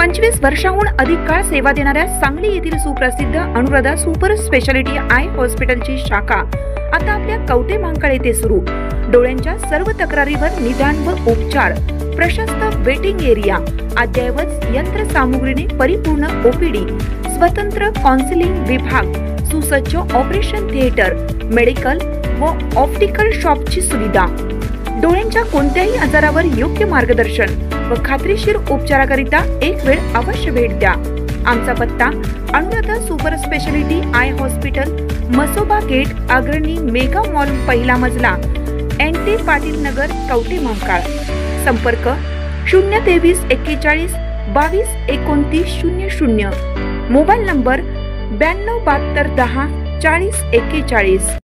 25 वर्षांहून अधिक काळ सेवा देणाऱ्या सांगली येथील सुप्रसिद्ध अनुराधा सुपर स्पेशालिटी आय हॉस्पिटलची शाखा आता आपल्या कवठे महांकाळ येथे सुरू। डोळ्यांच्या सर्व तक्रारीवर निदान व उपचार, प्रशस्त वेटिंग एरिया, अद्ययावत यंत्रसामुग्रीने परिपूर्ण ओपीडी, स्वतंत्र काउन्सिलिंग विभाग, सुसज्ज ऑपरेशन थिएटर, मेडिकल व ऑप्टिकल शॉपची सुविधा, डोळ्यांच्या कोणत्याही आजारावर योग्य मार्गदर्शन व खात्रीशीर उपचाराकरिता एक वेळ अवश्य भेट द्या। आमचा पत्ता Anuradha super speciality eye hospital, Masoba gate, Agrani mega mall, पहिला मजला, NT पाटील नगर, कवठे महांकाळ। संपर्क 023 41 22 29 00, मोबाईल नंबर 92 72 10 40 41।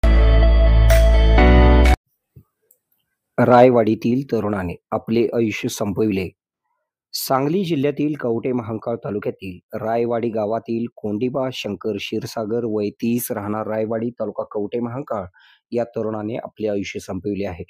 रायवाडीतील तरुणाने आपले आयुष्य संपविले। सांगली जिल्ह्यातील कवठे महांकाळ तालुक्यातील रायवाडी गावातील कोंडिबा शंकर क्षीरसागर वय 30 राहणार रायवाडी तालुका कवठे महांकाळ या तरुणाने आपले आयुष्य संपविले आहे।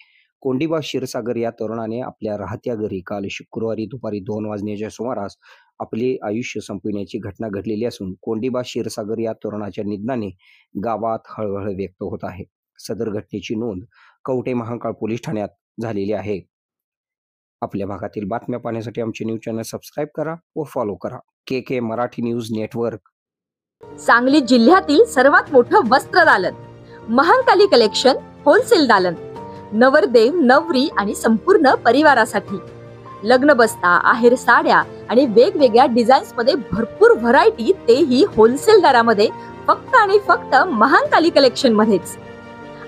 कोंडिबा क्षीरसागर या तरुणाने आपल्या राहत्या घरी काल शुक्रवारी दुपारी 2 वाजण्याच्या सुमारास आपले आयुष्य संपविण्याची घटना घडलेली असून कोंडिबा क्षीरसागर या तरुणाच्या निधनाने गावात हळहळ व्यक्त होत आहे। सदर घटनेची नोंद कवठे महांकाळ पोलीस ठाण्यात झालेली आहे। आपल्या भागातील बातम्या पाहण्यासाठी आमचे न्यूज चॅनल सबस्क्राइब करा व फॉलो करा। KK Marathi news network. Sangli जिल्ह्यातील सर्वात मोठं वस्त्र दालन, महांकाली कलेक्शन होलसेल दालन, नवरदेव, नवरी आणि संपूर्ण परिवारासाठी लग्न बस्ता, आहेर साड्या आणि वेगवेगळ्या डिझाईन्स मध्ये भरपूर व्हरायटी, तेही होलसेल दरामध्ये, फक्त आणि फक्त महांकाली कलेक्शन मध्येच।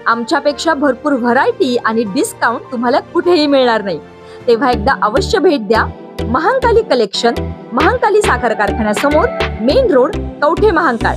आमच्यापेक्षा भरपूर व्हरायटी आणि डिस्काउंट तुम्हाला कुठेही मिळणार नाही, तेव्हा एकदा अवश्य भेट द्या। महांकाली कलेक्शन, महांकाली साखर कारखान्यासमोर, मेन रोड, कवठे महांकाळ।